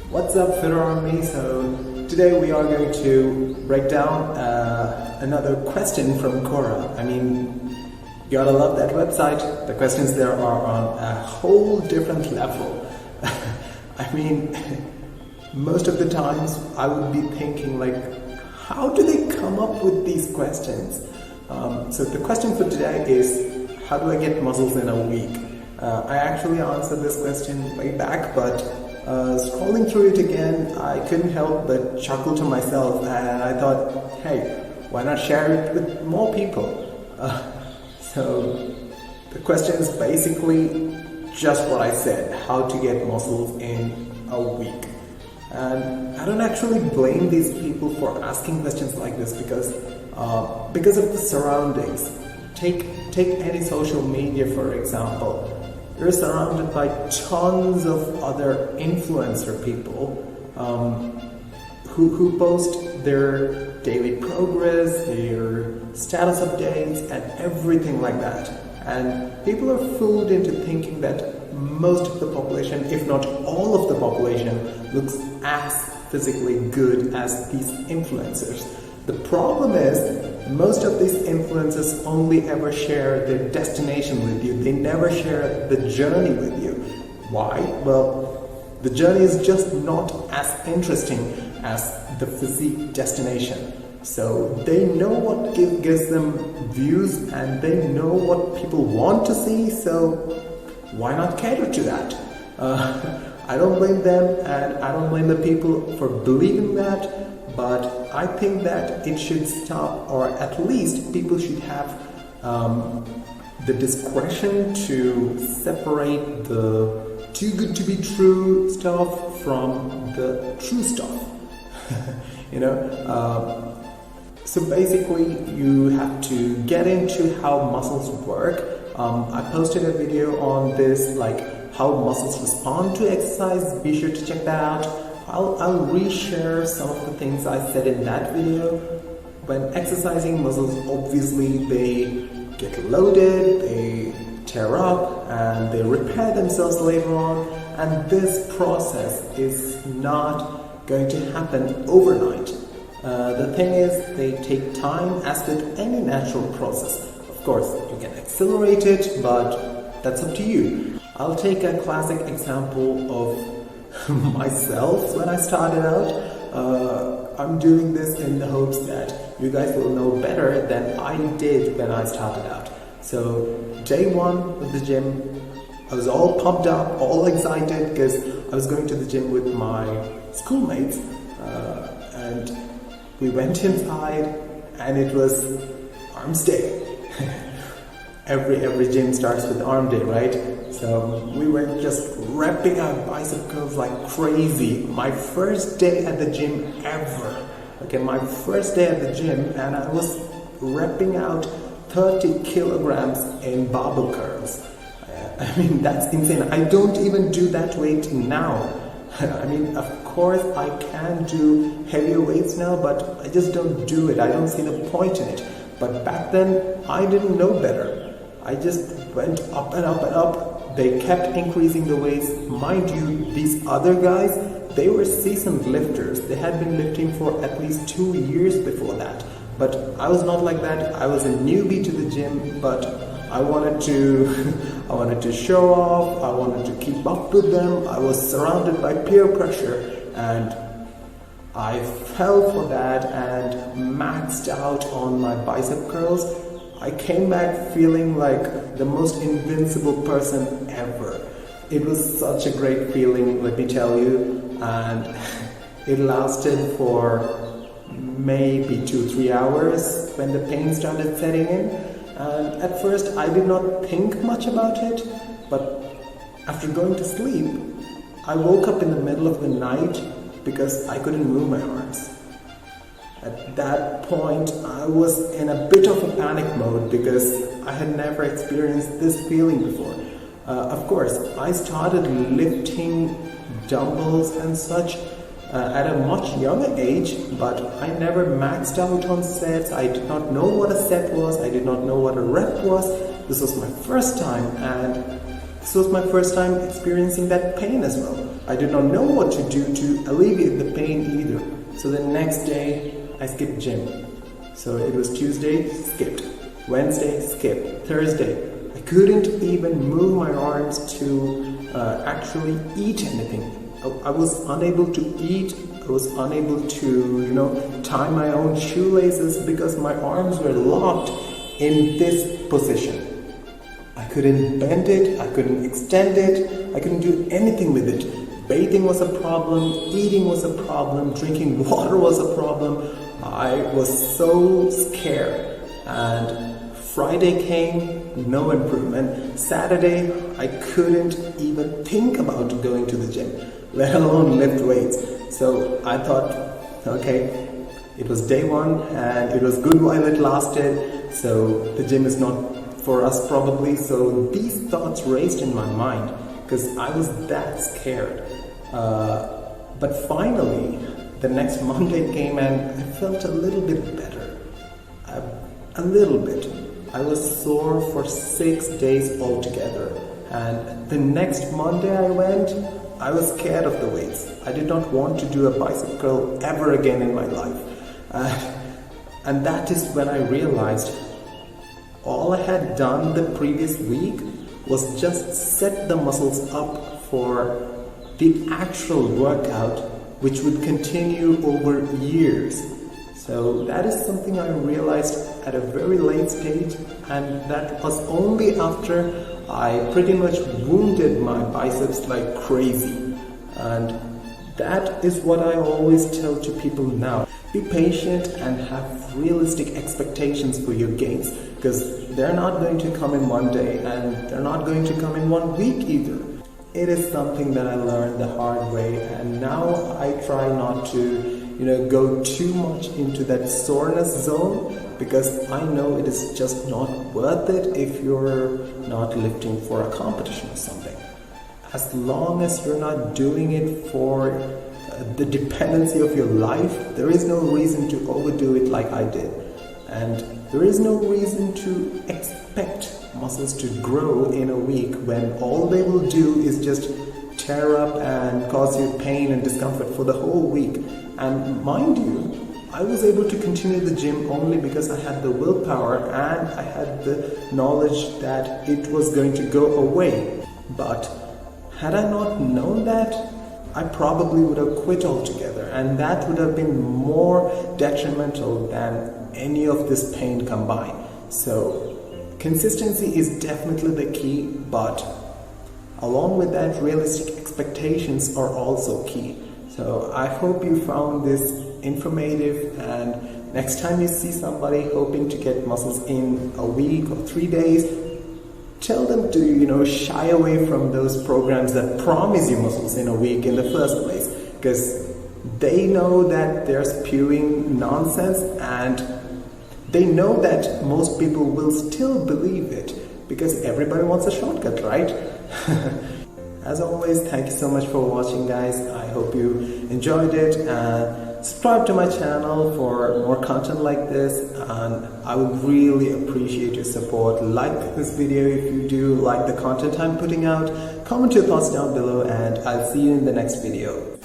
What's up, fitterarmy? So today we are going to break down another question from Quora. I mean, you gotta love that website. The questions there are on a whole different level. I mean, most of the times I would be thinking like, how do they come up with these questions? So the question for today is, how do I get muscles in a week? I actually answered this question way back, but scrolling through it again, I couldn't help but chuckle to myself, and I thought, hey, why not share it with more people? So the question is basically just what I said, how to get muscles in a week. And I don't actually blame these people for asking questions like this because of the surroundings. Take any social media, for example. You're surrounded by tons of other influencer people who post their daily progress, their status updates, and everything like that. And people are fooled into thinking that most of the population, if not all of the population, looks as physically good as these influencers. The problem is, most of these influencers only ever share their destination with you. They never share the journey with you. Why? Well, the journey is just not as interesting as the physique destination. So they know what gives them views and they know what people want to see, so why not cater to that? I don't blame them and I don't blame the people for believing that. But I think that it should stop, or at least people should have the discretion to separate the too good to be true stuff from the true stuff. So basically you have to get into how muscles work. I posted a video on this, like how muscles respond to exercise. Be sure to check that out. I'll reshare some of the things I said in that video. When exercising, muscles obviously they get loaded, they tear up, and they repair themselves later on. And this process is not going to happen overnight. The thing is, they take time, as with any natural process. Of course, you can accelerate it, but that's up to you. I'll take a classic example of myself when I started out. I'm doing this in the hopes that you guys will know better than I did when I started out. So day one of the gym, I was all pumped up, all excited because I was going to the gym with my schoolmates, and we went inside and it was arms day. Every gym starts with arm day, right? So we were just repping our bicep curls like crazy. My first day at the gym ever. Okay, my first day at the gym, and I was repping out 30 kilograms in barbell curls. I mean, that's insane. I don't even do that weight now. I mean, of course I can do heavier weights now, but I just don't do it. I don't see the point in it. But back then, I didn't know better. I just went up and up and up. They kept increasing the weights. Mind you, these other guys, they were seasoned lifters. They had been lifting for at least 2 years before that. But I was not like that. I was a newbie to the gym, but I wanted to show off. I wanted to keep up with them. I was surrounded by peer pressure, and I fell for that and maxed out on my bicep curls. I came back feeling like the most invincible person ever. It was such a great feeling, let me tell you, and it lasted for maybe 2-3 hours when the pain started setting in. And at first I did not think much about it, but after going to sleep, I woke up in the middle of the night because I couldn't move my arms. At that point, I was in a bit of a panic mode because I had never experienced this feeling before. Of course, I started lifting dumbbells and such at a much younger age, but I never maxed out on sets. I did not know what a set was. I did not know what a rep was. This was my first time, and this was my first time experiencing that pain as well. I did not know what to do to alleviate the pain either. So the next day, I skipped gym. So it was Tuesday, skipped. Wednesday, skipped. Thursday, I couldn't even move my arms to actually eat anything. I was unable to eat. I was unable to, tie my own shoelaces because my arms were locked in this position. I couldn't bend it, I couldn't extend it, I couldn't do anything with it. Bathing was a problem, eating was a problem, drinking water was a problem. I was so scared. And Friday came, no improvement. Saturday, I couldn't even think about going to the gym, let alone lift weights. So I thought, okay, it was day one and it was good while it lasted. So the gym is not for us probably. So these thoughts raced in my mind because I was that scared. But finally, the next Monday came and I felt a little bit better. A little bit. I was sore for 6 days altogether. And the next Monday I went, I was scared of the weights. I did not want to do a bicep curl ever again in my life. And that is when I realized all I had done the previous week was just set the muscles up for the actual workout, which would continue over years. So that is something I realized at a very late stage, and that was only after I pretty much wounded my biceps like crazy. And that is what I always tell to people now. Be patient and have realistic expectations for your gains, because they're not going to come in one day and they're not going to come in 1 week either. It is something that I learned the hard way, and now I try not to go too much into that soreness zone, because I know it is just not worth it if you're not lifting for a competition or something. As long as you're not doing it for the dependency of your life, there is no reason to overdo it like I did. And there is no reason to expect muscles to grow in a week when all they will do is just tear up and cause you pain and discomfort for the whole week. And mind you, I was able to continue the gym only because I had the willpower and I had the knowledge that it was going to go away. But had I not known that, I probably would have quit altogether, and that would have been more detrimental than any of this pain combined. So consistency is definitely the key, but along with that, realistic expectations are also key. So I hope you found this informative, and next time you see somebody hoping to get muscles in a week or 3 days, tell them to shy away from those programs that promise you muscles in a week in the first place, because they know that they're spewing nonsense, and they know that most people will still believe it because everybody wants a shortcut, right? As always, thank you so much for watching, guys. I hope you enjoyed it. Subscribe to my channel for more content like this, and I would really appreciate your support. Like this video if you do like the content I'm putting out. Comment your thoughts down below, and I'll see you in the next video.